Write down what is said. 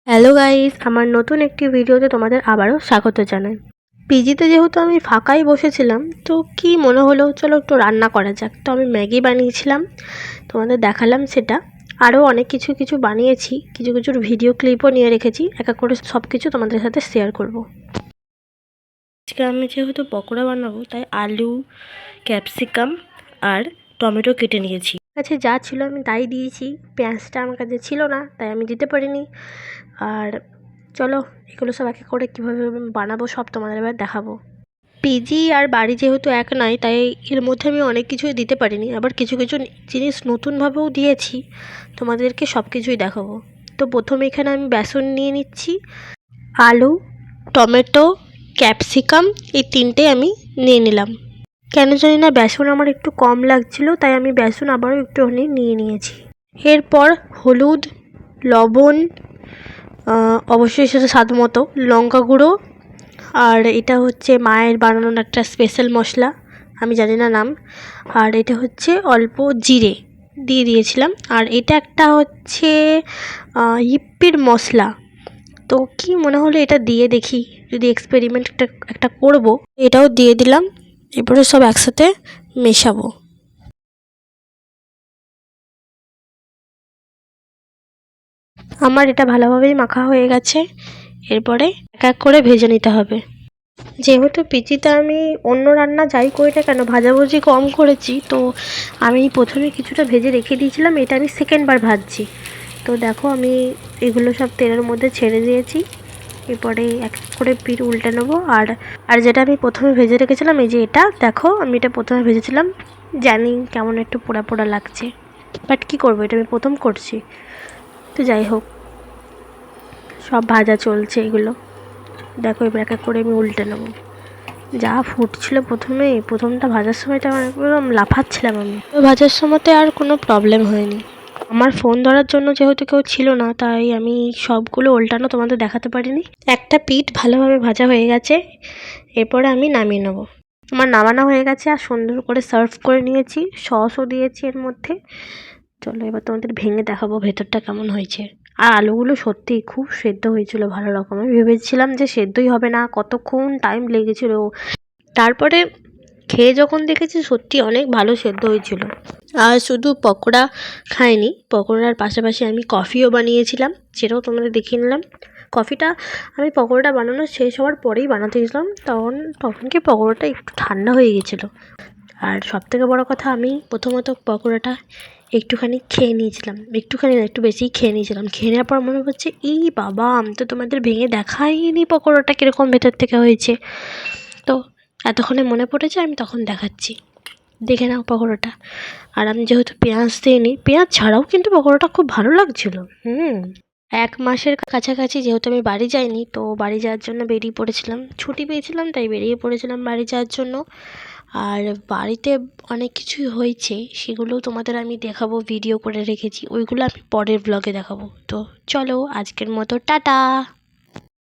Hello guys, আমার নতুন একটি ভিডিওতে তোমাদের আবারও স্বাগত জানাই। পিজিতে যেহেতু আমি ফাঁকাই বসেছিলাম, তো কি মনে হলো চলো একটু রান্না করা যাক। তো আমি ম্যাগি বানিয়েছিলাম, তোমাদের দেখালাম সেটা। আরও অনেক কিছু বানিয়েছি, কিছু ভিডিও ক্লিপও নিয়ে রেখেছি, এক এক করে সব কিছু তোমাদের সাথে শেয়ার করব। আজকে আমি যেহেতু পকোড়া বানাবো, তাই আলু, ক্যাপসিকাম আর টমেটো কেটে নিয়েছি। কাছে যা ছিল আমি তাই দিয়েছি। পেঁয়াজটা আমার কাছে ছিল না, তাই আমি দিতে পারিনি। আর চলো এগুলো সব এক এক করে কীভাবে বানাবো সব তোমাদের এবার দেখাবো। পিজি আর বাড়ি যেহেতু এক নয়, তাই এর মধ্যে আমি অনেক কিছুই দিতে পারিনি, আবার কিছু জিনিস নতুনভাবেও দিয়েছি। তোমাদেরকে সব কিছুই দেখাবো। তো প্রথমে এখানে আমি বেসন নিয়ে নিচ্ছি, আলু, টমেটো, ক্যাপসিকাম এই তিনটেই আমি নিয়ে নিলাম। কেন জানি না বেসন আমার একটু কম লাগছিল, তাই আমি বেসন আবারও একটুখানি নিয়ে নিয়েছি। এরপর হলুদ, লবণ, অবশ্যই সেটা স্বাদ মতো, লঙ্কা গুঁড়ো, আর এটা হচ্ছে মায়ের বানানো একটা স্পেশাল মশলা, আমি জানি না নাম। আর এটা হচ্ছে অল্প জিরে দিয়ে দিয়েছিলাম। আর এটা একটা হচ্ছে হিপ্পির মশলা। তো কি মনে হলো এটা দিয়ে দেখি, যদি এক্সপেরিমেন্ট একটা করবো, এটাও দিয়ে দিলাম। এরপরে সব একসাথে মেশাবো। আমার এটা ভালোভাবেই মাখা হয়ে গেছে। এরপরে এক এক করে ভেজে নিতে হবে। যেহেতু পিজিতে আমি অন্য রান্না যাই করি না কেন ভাজাভুজি কম করেছি, তো আমি প্রথমে কিছুটা ভেজে রেখে দিয়েছিলাম, এটা আমি সেকেন্ডবার ভাজছি। তো দেখো আমি এগুলো সব তেলের মধ্যে ছেড়ে দিয়েছি। এরপরে এক এক করে পিঠ উল্টে নেবো। আর যেটা আমি প্রথমে ভেজে রেখেছিলাম, এই যে এটা দেখো, আমি এটা প্রথমে ভেজেছিলাম, জানি কেমন একটু পোড়া পোড়া লাগছে, বাট কী করবো, এটা আমি প্রথম করছি। তো যাই হোক, সব ভাজা চলছে এগুলো। দেখো এবার এক এক করে আমি উল্টে নেবো। যা ফুটছিল প্রথমটা ভাজার সময়টা আমার একদম লাফাচ্ছিলাম আমি। তো ভাজার সময়তে আর কোনো প্রবলেম হয়নি। আমার ফোন ধরার জন্য যেহেতু কেউ ছিল না, তাই আমি সবগুলো উল্টানো তোমাদের দেখাতে পারিনি। একটা পিঠ ভালোভাবে ভাজা হয়ে গেছে, এরপরে আমি নামিয়ে নেবো। আমার নামানো হয়ে গেছে, আর সুন্দর করে সার্ভ করে নিয়েছি, সসও দিয়েছি এর মধ্যে। চলো এবার তোমাদের ভেঙে দেখাবো ভেতরটা কেমন হয়েছে। আর আলুগুলো সত্যিই খুব সেদ্ধ হয়েছিল ভালো রকম। আমি ভেবেছিলাম যে সেদ্ধই হবে না, কতক্ষণ টাইম লেগেছিল। তারপরে খেয়ে যখন দেখেছি সত্যি অনেক ভালো সেদ্ধ হয়েছিল। আর শুধু পকোড়া খাইনি, পকোড়ার পাশাপাশি আমি কফিও বানিয়েছিলাম, সেটাও তোমাদের দেখিয়ে নিলাম। কফিটা আমি পকোড়াটা বানানো শেষ হওয়ার পরেই বানাতে গেছিলাম, তখন কি পকোড়াটা একটু ঠান্ডা হয়ে গেছিলো। আর সবথেকে বড় কথা, আমি প্রথমত পকোড়াটা একটুখানি খেয়ে নিয়েছিলাম, একটুখানি না একটু বেশিই খেয়ে নিয়েছিলাম। খেয়ে নেওয়ার পর মনে হচ্ছে এই বাবা, আমি তো তোমাদের ভেঙে দেখাইনি পকোড়াটা কীরকম ভেতর থেকে হয়েছে। তো এতক্ষণে মনে পড়েছে, আমি তখন দেখাচ্ছি, দেখে নাও পকোড়াটা। আর আমি যেহেতু পেঁয়াজ দিইনি, পেঁয়াজ ছাড়াও কিন্তু পকোড়াটা খুব ভালো লাগছিলো। 1 মাসের কাছাকাছি যেহেতু আমি বাড়ি যাইনি, তো বাড়ি যাওয়ার জন্য বেরিয়ে পড়েছিলাম, ছুটি পেয়েছিলাম তাই বেরিয়ে পড়েছিলাম বাড়ি যাওয়ার জন্য। আর বাড়িতে অনেক কিছুই হয়েছে, সেগুলোও তোমাদের আমি দেখাবো, ভিডিও করে রেখেছি, ওইগুলো আমি পরের ব্লগে দেখাবো। তো চলো আজকের মতো টাটা।